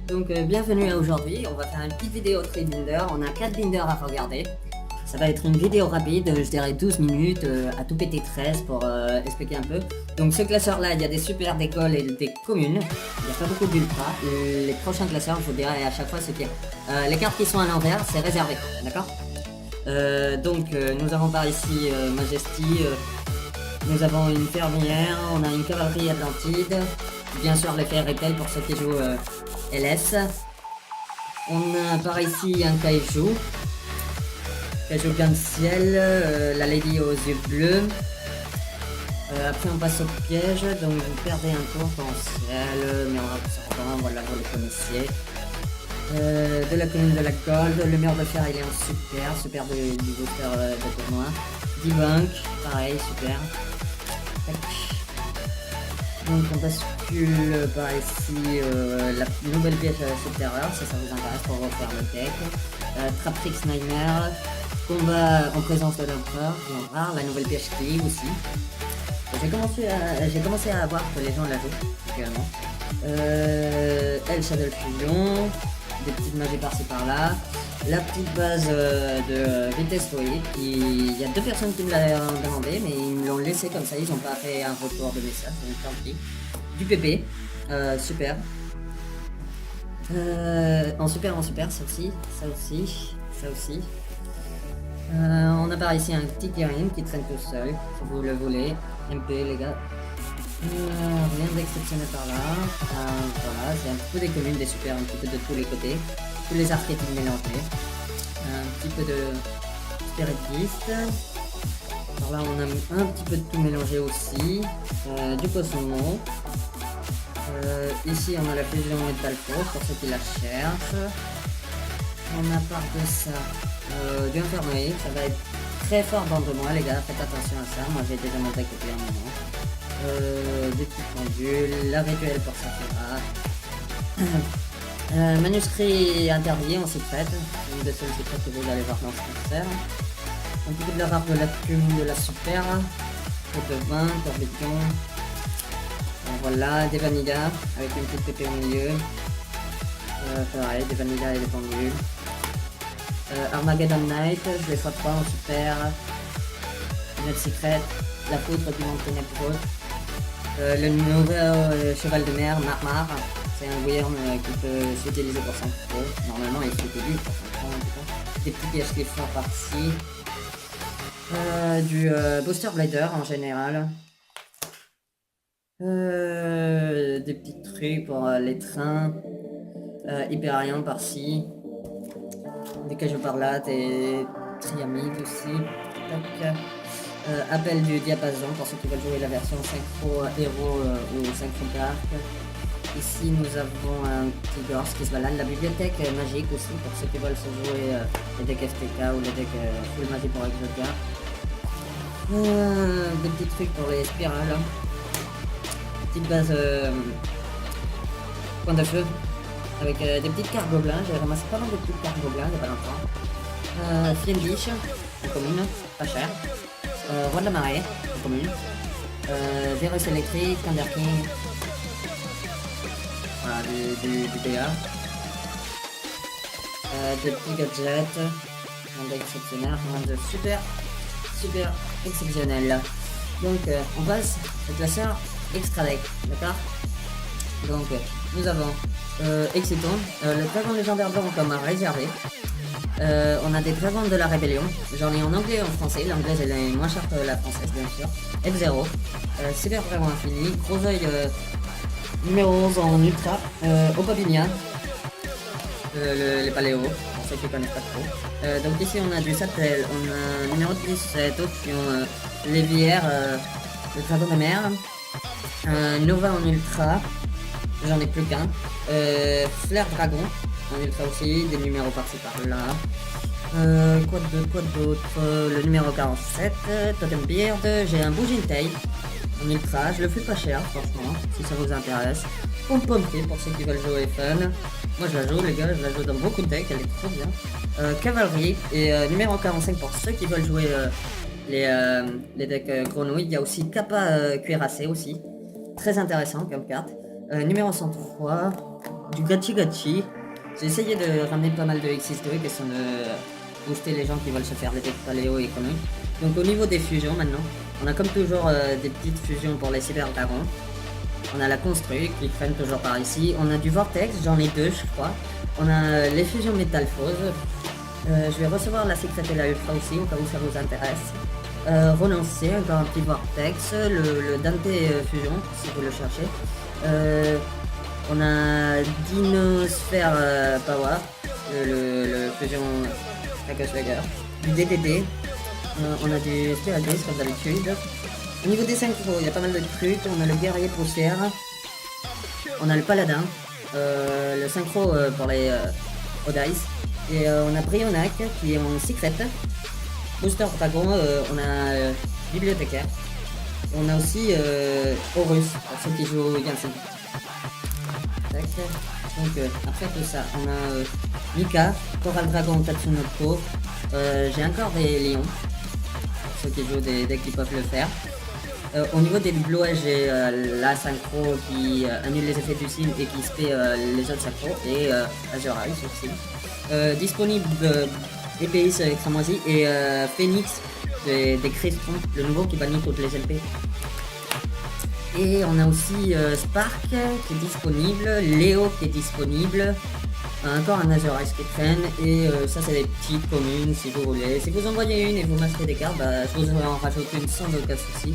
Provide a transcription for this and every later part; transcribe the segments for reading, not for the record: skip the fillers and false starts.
Donc bienvenue à aujourd'hui, on va faire une petite vidéo trade binder, on a 4 binders à regarder. Ça va être une vidéo rapide, je dirais 12 minutes, à tout péter 13 pour expliquer un peu. Donc ce classeur là, il y a des super d'école et des communes, il n'y a pas beaucoup d'ultra. Les prochains classeurs, je vous dirai à chaque fois ce qu'il y a. Les cartes qui sont à l'envers, c'est réservé, d'accord. Nous avons par ici Majesty, nous avons une fermière, on a une cavalerie Atlantide, bien sûr l'effet Repel pour ceux qui jouent LS. On a par ici un Kaiju plein de ciel, la Lady aux yeux bleus. Après on passe au piège, donc vous perdez un tour potentiel, mais on va s'en rendre, voilà, vous les connaissiez. De la commune de la Gold, le mur de fer il est en super du booster de tournoi. Debunk, pareil, super. Tac. Donc on bascule par ici la nouvelle pièce supérieure, si ça vous intéresse pour refaire le deck. Traptrix Nightmare, combat en présence de l'empereur, rare, la nouvelle pièce qui aussi. J'ai commencé à voir que les gens la jouent également. Elle Shadow Fusion, des petites magies par-ci par-là. La petite base de vitesse stoïque, il y a 2 personnes qui me l'ont demandé, mais ils me l'ont laissé comme ça, ils n'ont pas fait un retour de message, donc tant pis. Du PP, super. En super, ça aussi. On a par ici un petit Kirin qui traîne tout seul, si vous le voulez. MP les gars. Rien d'exceptionnel par là. Voilà, c'est un petit peu des communes, des super, un petit peu de tous les côtés. Tous les archétypes mélangés. Un petit peu de Spirit Beast. Par là on a un petit peu de tout mélangé aussi. Du Cosmo. Ici on a la fusion Metal Force pour ceux qui la cherchent. On a par de ça du Infirmerie, ça va être très fort dans 2 mois les gars, faites attention à ça, moi j'ai déjà mon deck depuis un moment. Des petites pendules, la rituelle pour Saphira. Manuscrit interdit, on s'y prête, une de celles que vous allez voir dans ce concert. Un petit peu de la rare de la plume de la super, de vin, tourbillon. Voilà, des vanillas avec une petite pépé au milieu. Pareil, des vanillas et des pendules. Armageddon Knight, je les fois 3 en super. Notre secret, la poudre du monde ténébreux. Le nouveau cheval de mer, Marmar. C'est un Wyrm qui peut s'utiliser pour 5 pro. Normalement il s'utilise pour 5 pro en tout cas. Des petits pièges qui font par-ci. Du Booster Blader en général. Des petits trucs pour les trains. Hyperion par-ci. Des cajots par là, des triamides aussi. Tac. Appel du diapason pour ceux qui veulent jouer la version synchro héros ou synchro dark. Ici nous avons un petit Gorse qui se balade. La bibliothèque magique aussi pour ceux qui veulent se jouer les decks FTK ou les decks full magie pour Exodia. Des petits trucs pour les spirales. Petite base point de feu. Avec des petites cartes gobelins, j'ai ramassé pas mal de petites cartes gobelins il y a pas longtemps. Fiendish, en commune, pas cher. Roi de la marée, en commune. Virus électrique, Thunder King. Voilà, du PA. Des petits gadgets. Un deck exceptionnel, un de super exceptionnel. Donc on passe au classeur extra deck, d'accord. Donc nous avons Exiton, le dragon légendaire blanc comme réservé. On a des dragons de la rébellion, j'en ai en anglais et en français, l'anglaise elle est moins chère que la française bien sûr. F0, Cyber Dragon Infini, Gros Oeil numéro 11 en ultra, Opabinia, les paléos, pour ceux qui connaissent pas trop. Donc ici on a du Satel, on a numéro 17, Option, Lévière, le dragon de mer, Nova en ultra. J'en ai plus qu'un. Flair Dragon, en ultra aussi, des numéros par-ci par-là. Quoi d'autre, le numéro 47, Totem Beard, j'ai un Boujintail en ultra, je le fais pas cher franchement, si ça vous intéresse. Pompompé pour ceux qui veulent jouer fun. Moi je la joue les gars, je la joue dans beaucoup de decks, elle est trop bien. Cavalerie et numéro 45 pour ceux qui veulent jouer les decks grenouilles. Il y a aussi Kappa Cuirassé aussi, très intéressant comme carte. Numéro 103, du gachi gachi. J'ai essayé de ramener pas mal de X2, question de booster les gens qui veulent se faire des decks paléo et conneries. Donc au niveau des fusions maintenant, on a comme toujours des petites fusions pour les cyber dragons. On a la construit qui traîne toujours par ici. On a du vortex, j'en ai deux je crois. On a les fusions métalphose. Je vais recevoir la secret et la ultra aussi au cas où ça vous intéresse. Relancer encore un petit vortex, le Dante fusion si vous le cherchez. On a Dinosphère Power, le fusion Swagger, du DDD, on a du Spiritus comme d'habitude. Au niveau des synchros, il y a pas mal de trucs. On a le guerrier poussière, on a le paladin, le synchro pour les Odice, et on a Brionac qui est en secret. Booster dragon, on a bibliothécaire, et on a aussi Horus pour ceux qui jouent au Genshin. Donc après tout ça, on a Mika, Coral Dragon, Tatsunoko. J'ai encore des lions, pour ceux qui jouent des decks qui peuvent le faire. Au niveau des blouages, j'ai la synchro qui annule les effets du signe et qui spé les autres synchros, et Azure Eyes aussi. Disponible EPX Extramoisi et Phoenix des Cristons, le nouveau qui bannit toutes les LP. Et on a aussi Spark qui est disponible, Léo qui est disponible, encore un Azure Eyes qui traîne, et ça c'est des petites communes si vous voulez. Si vous envoyez une et vous m'achetez des cartes, je vous en rajoute une sans aucun souci.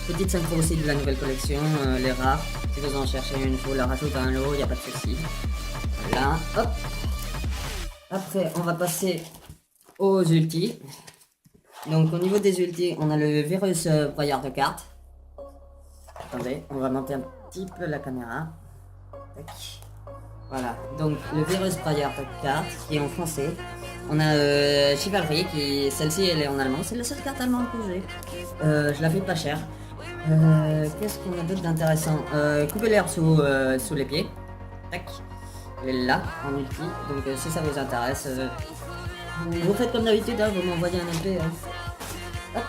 Petite synchro aussi de la nouvelle collection, les rares. Si vous en cherchez une, je vous la rajoute à un lot, il n'y a pas de souci. Voilà, hop. Après, on va passer aux ultis. Donc au niveau des ultis, on a le virus broyeur de cartes. Attendez, on va monter un petit peu la caméra. Tac. Voilà, donc le virus broyeur de cartes qui est en français. On a Chivalry qui, celle-ci elle est en allemand, c'est la seule carte allemande que j'ai. Je la fais pas cher. Qu'est-ce qu'on a d'autre d'intéressant? Couper l'air sous les pieds. Tac. Elle est là en ulti, donc si ça vous intéresse, vous faites comme d'habitude, hein, vous m'envoyez un MP. Hop.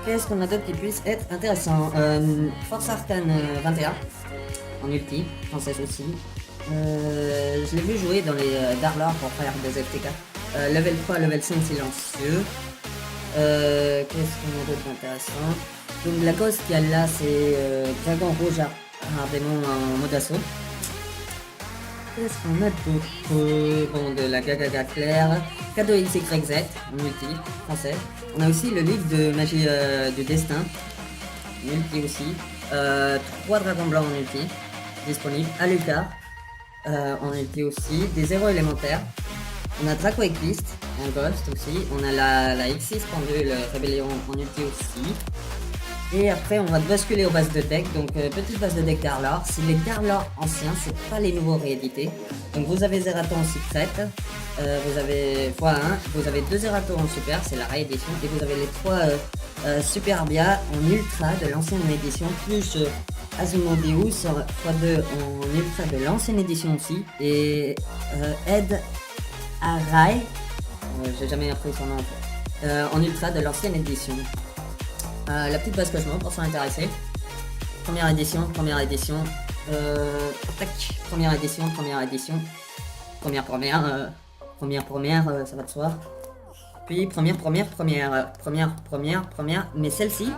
Qu'est-ce qu'on a d'autre qui puisse être intéressant? Force Arcane 21 en ulti, française aussi. Je l'ai vu jouer dans les Darlor pour faire des FTK. Level 3, level 5 silencieux. Qu'est-ce qu'on a d'autre d'intéressant? Donc la cause qu'il y a là, c'est Dragon Rouge Ardémon en mode assaut. Qu'est-ce qu'on a d'autre? Bon, de la Gagaga claire, Cadeau XYZ en multi, français. On a aussi le livre de magie du destin, multi aussi. 3 dragons blancs en multi, disponibles. Alucard en multi aussi. Des héros élémentaires. On a Draco Eclipse en ghost aussi. On a la X6 pendule Rébellion en ulti aussi. Et après on va basculer aux bases de deck, donc petite base de deck Darlor. C'est les Darlor anciens, c'est pas les nouveaux réédités. Donc vous avez Zeraton en secret, vous avez x1, vous avez 2 Zerato en super, c'est la réédition, et vous avez les 3 Superbia en ultra de l'ancienne édition, plus Asmodeus x2 en ultra de l'ancienne édition aussi, et Ed Arai, j'ai jamais appris son nom, en ultra de l'ancienne édition. La petite base que je montre pour s'en intéresser. Première édition, tac, première édition, première, ça va de soi. Puis première, mais celle-ci,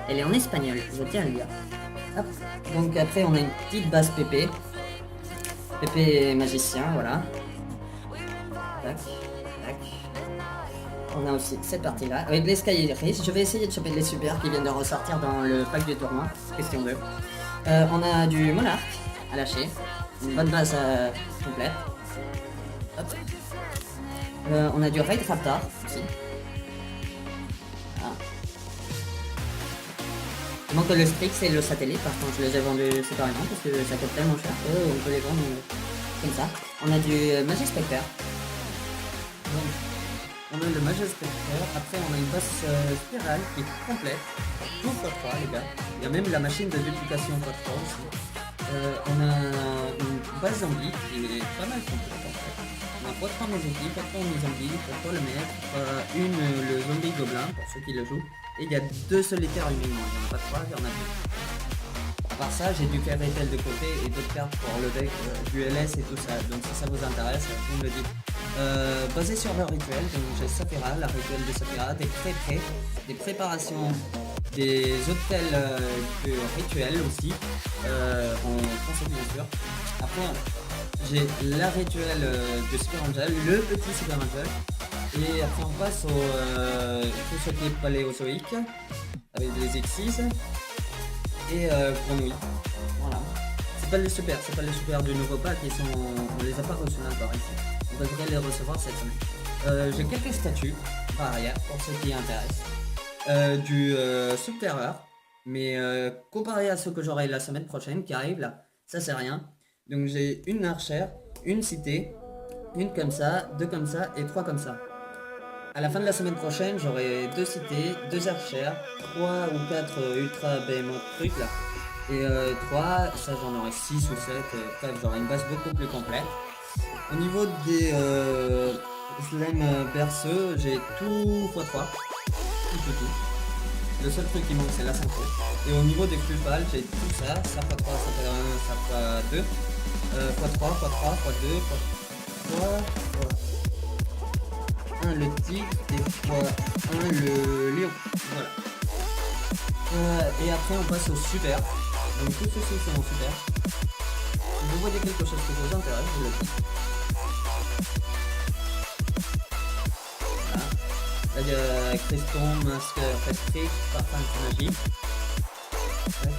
elle est en espagnol, je tiens à le dire. Hop. Donc après on a une petite base PP. PP magicien, voilà. Tac, tac. On a aussi cette partie là, avec les Skyris. Je vais essayer de choper les super qui viennent de ressortir dans le pack du tournoi, question 2. On a du Monarque à lâcher, une bonne base complète. Hop. On a du Raid Raptor aussi. Voilà. Il manque le Strix et le Satellite, par contre je les ai vendus séparément parce que ça coûte tellement cher qu'on peut les vendre comme ça. On a du Magie Spectre. On a le Magie Spectre, après on a une base spirale qui est complète, tout x3 les gars, il y a même la machine de duplication x3 aussi. On a une base zombie qui est pas mal complète en fait. On a x3 mes zombies, x3 mes zombies, x3 le maître, le zombie gobelin pour ceux qui le jouent, et il y a 2 solitaires uniquement, il n'y en a pas 3, il y en a 2. part ça, j'ai du Fairytale de côté et d'autres cartes pour le deck du LS et tout ça. Donc si ça vous intéresse, vous me le dites. Basé sur le rituel, donc j'ai Saphira, la rituel de Saphira, des pré-pré, des préparations, des hôtels de rituel aussi, en français bien sûr. Après, j'ai la rituel de Super Angel, le petit Super Angel. Et après on passe au tout ce qui est paléozoïque, avec des excises et grenouilles. Voilà. C'est pas les super du nouveau pack, on les a pas reçus encore ici. On devrait les recevoir cette semaine. J'ai quelques statues par arrière pour ceux qui intéressent. Du subterreur, mais comparé à ce que j'aurai la semaine prochaine qui arrive là, ça c'est rien. Donc j'ai une archère, une cité, une comme ça, deux comme ça et trois comme ça. À la fin de la semaine prochaine, j'aurai 2 cités, 2 archères, 3 ou 4 ultra behemoth trucs là. Et 3, ça j'en aurai 6 ou 7, bref j'aurai une base beaucoup plus complète. Au niveau des slime berceux, j'ai tout x3, tout. Le seul truc qui manque c'est la synchro. Et au niveau des flupales, j'ai tout ça, ça x3, ça x1, ça x2, x3, x3, x2, x3, 1 le tigre et fois 1 le lion. Voilà. Et après on passe au super. Donc tout ceci c'est mon super. Si vous voyez quelque chose qui vous intéresse, vous le dites. Voilà. Là il y a Creston, masque, Restrict, parfum de magie. Ouais.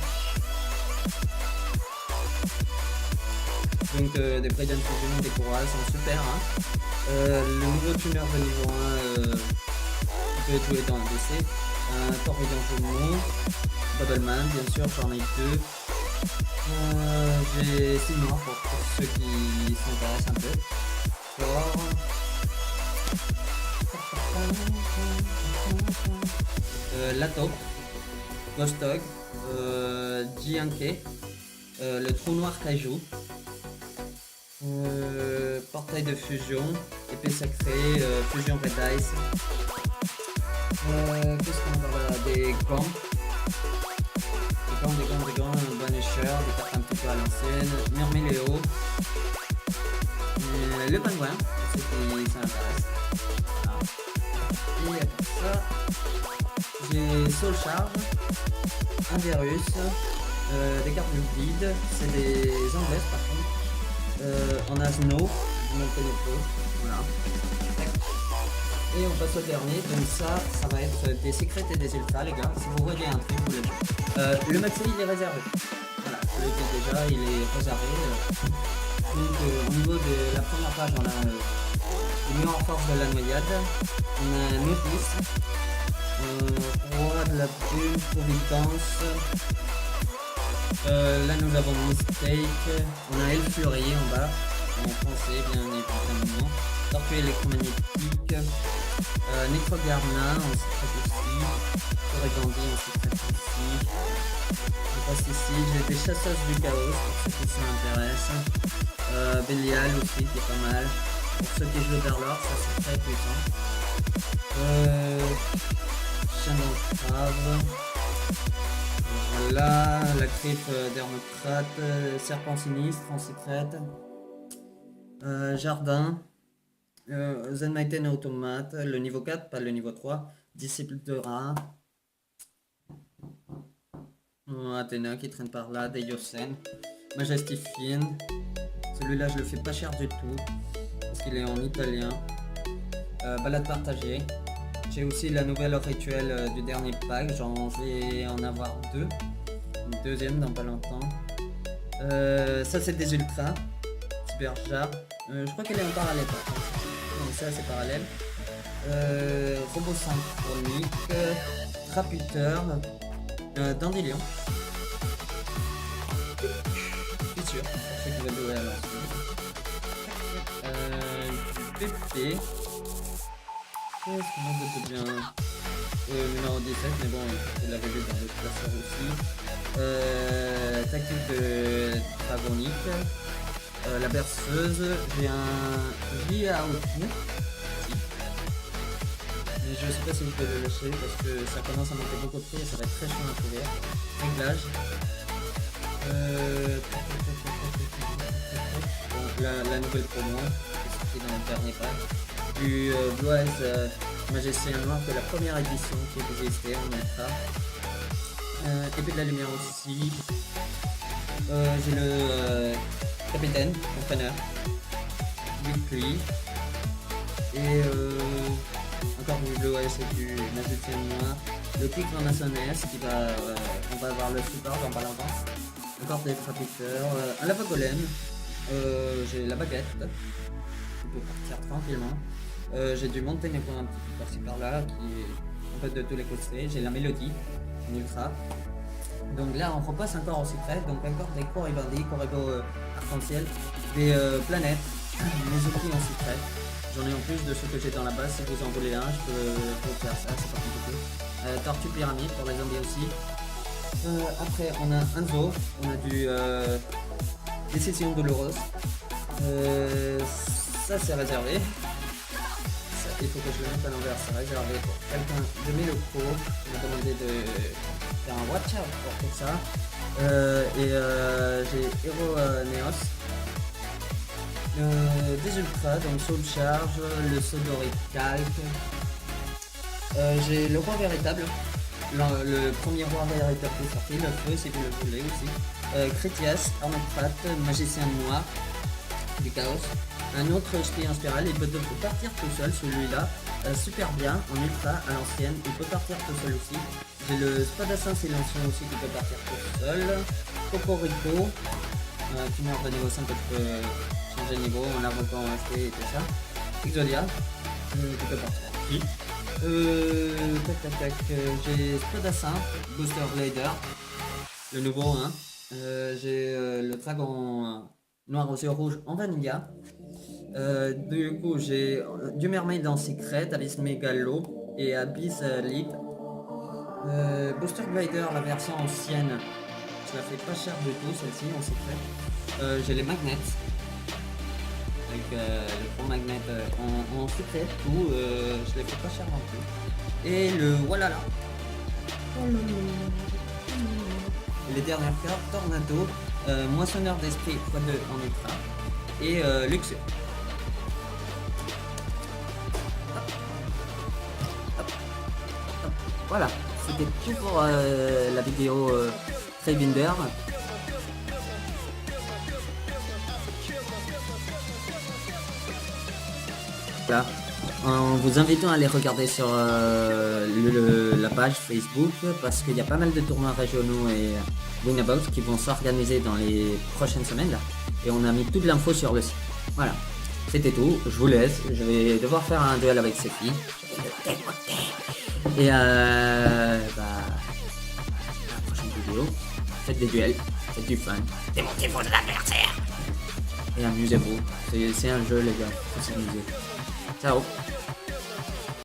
Donc des prêts d'infusion, des courroies sont super. Hein. Le nouveau tuner de niveau 1 qui peut être joué dans un DC. Un Torrent Jaune, Bubbleman, bien sûr, j'en ai 2. J'ai 6 morts pour ceux qui s'intéressent un peu. La taupe, Ghost Dog, Jianke, le trou noir Kaiju. Portail de fusion, épée sacrée, fusion Red Ice. Qu'est-ce qu'on a là? Des gants. Des gants, un Banisher, des cartes un petit peu à l'ancienne, Murméléo. Le pingouin, pour ceux qui s'intéressent. Voilà. Et après ça, j'ai Soul Charge, un Virus, des cartes vides, c'est des anglaises par contre. On a Snow, je m'en connais peu, voilà. Et on passe au dernier, donc ça va être des secrets et des ultras les gars, si vous voyez un truc, vous le dites. Le maxi il est réservé, voilà, je le dis déjà, il est réservé. Donc au niveau de la première page, on a le mur en force de la noyade, on a Notice, roi de la plume, Providence. Là nous avons Mistake, on a El Fury en bas, en français bien évidemment, Tortue électromagnétique, Necrogarna en secret aussi, Corrigandi en secret aussi. Je passe ici, j'ai des chasseuses du chaos pour ceux qui s'intéressent, Belial aussi qui est pas mal, pour ceux qui jouent vers l'or, ça c'est très puissant. Chien d'entrave. Voilà, la griffe d'Hermocrate, serpent sinistre en secrète, jardin, Zenmaiten automate, le niveau 4, pas le niveau 3, disciple de rat, Athéna qui traîne par là, Deiosen, Majestifine, celui-là je le fais pas cher du tout, parce qu'il est en italien, balade partagée. J'ai aussi la nouvelle rituel du dernier pack, je vais en avoir 2, une deuxième dans pas longtemps. Ça c'est des ultras, super jar, je crois qu'elle est en parallèle par contre. Donc ça c'est parallèle. Robot synchronique, Traputeur, Dandelion. Je suis sûr, pour ceux qui veulent jouer à l'ancienne. PP. Qu'est-ce qu'on a de bien numéro 17, mais bon, vous l'avez vu dans le classeur aussi. Tactique de dragonique, la berceuse, j'ai un Riaoutou. Mais je sais pas si je peux le lâcher parce que ça commence à monter beaucoup de prix et ça va être très chiant à trouver. Réglage. Bon, la nouvelle promo qui est sortie dans le dernier pack. Du Blue Eyes Magicien Noir de la première édition qui existait en ultra. Épée de la lumière aussi. J'ai le capitaine, entraîneur, Weekly. Et encore du Blue Eyes et du Magicien Noir. Le Kick Ramassonès qui va. On va avoir le support dans pas longtemps. Encore des frappiteurs. Un lava golem. J'ai la baguette. Qui peut partir tranquillement. J'ai du Monténégro un petit peu par-ci par-là qui est en fait de tous les côtés. J'ai la mélodie en ultra. Donc là on repasse encore au secret. Donc encore des Corribandi, Corribo arc-en-ciel, des planètes, les outils en secret. J'en ai en plus de ce que j'ai dans la base. Si vous en voulez un, je peux vous faire ça, c'est pas compliqué. Tortue pyramide pour les zombies aussi. Après on a un zoo, on a du Décision douloureuse. Ça c'est réservé. Ça, il faut que je le mette à l'envers, c'est réservé pour quelqu'un de mes locaux. On m'a demandé de faire un watch out pour tout ça. J'ai Hero Neos. Des ultras, donc Soul Charge, le Sodori Calque. J'ai le roi véritable. Le premier roi véritable qui est sorti, le feu si vous le voulez aussi. Critias, Armotrat, Magicien Noir, du chaos. Un autre esprit en spirale, il peut partir tout seul celui-là, super bien, en ultra à l'ancienne, il peut partir tout seul aussi. J'ai le Spadassin silencieux aussi qui peut partir tout seul. Cocorico, qui meurt de niveau 5 que tu peux changer de niveau, on l'a repas en HP et tout ça. Exodia, qui peut partir aussi. J'ai Spadassin, Booster Blader, le nouveau 1. J'ai le dragon noir aux yeux rouges en vanilla. Du coup j'ai du Mermaid en secret, Abyss Megalo et Abyss Leap. Booster Glider, la version ancienne, je la fais pas cher du tout celle-ci en secret. J'ai les magnets avec le gros magnet en secret, tout, je les fais pas cher non plus. Et le voilà là. Et les dernières cartes, Tornado, Moissonneur d'esprit x2 en ultra et Luxure. Voilà, c'était tout pour la vidéo Trade-Binder. Voilà. En vous invitant à aller regarder sur la page Facebook parce qu'il y a pas mal de tournois régionaux et Winnabox qui vont s'organiser dans les prochaines semaines là. Et on a mis toute l'info sur le site. Voilà, c'était tout, je vous laisse, je vais devoir faire un duel avec Sophie. Et la prochaine vidéo, faites des duels, faites du fun, démontez vos adversaires et amusez-vous. C'est un jeu les gars, faut s'amuser. Ciao.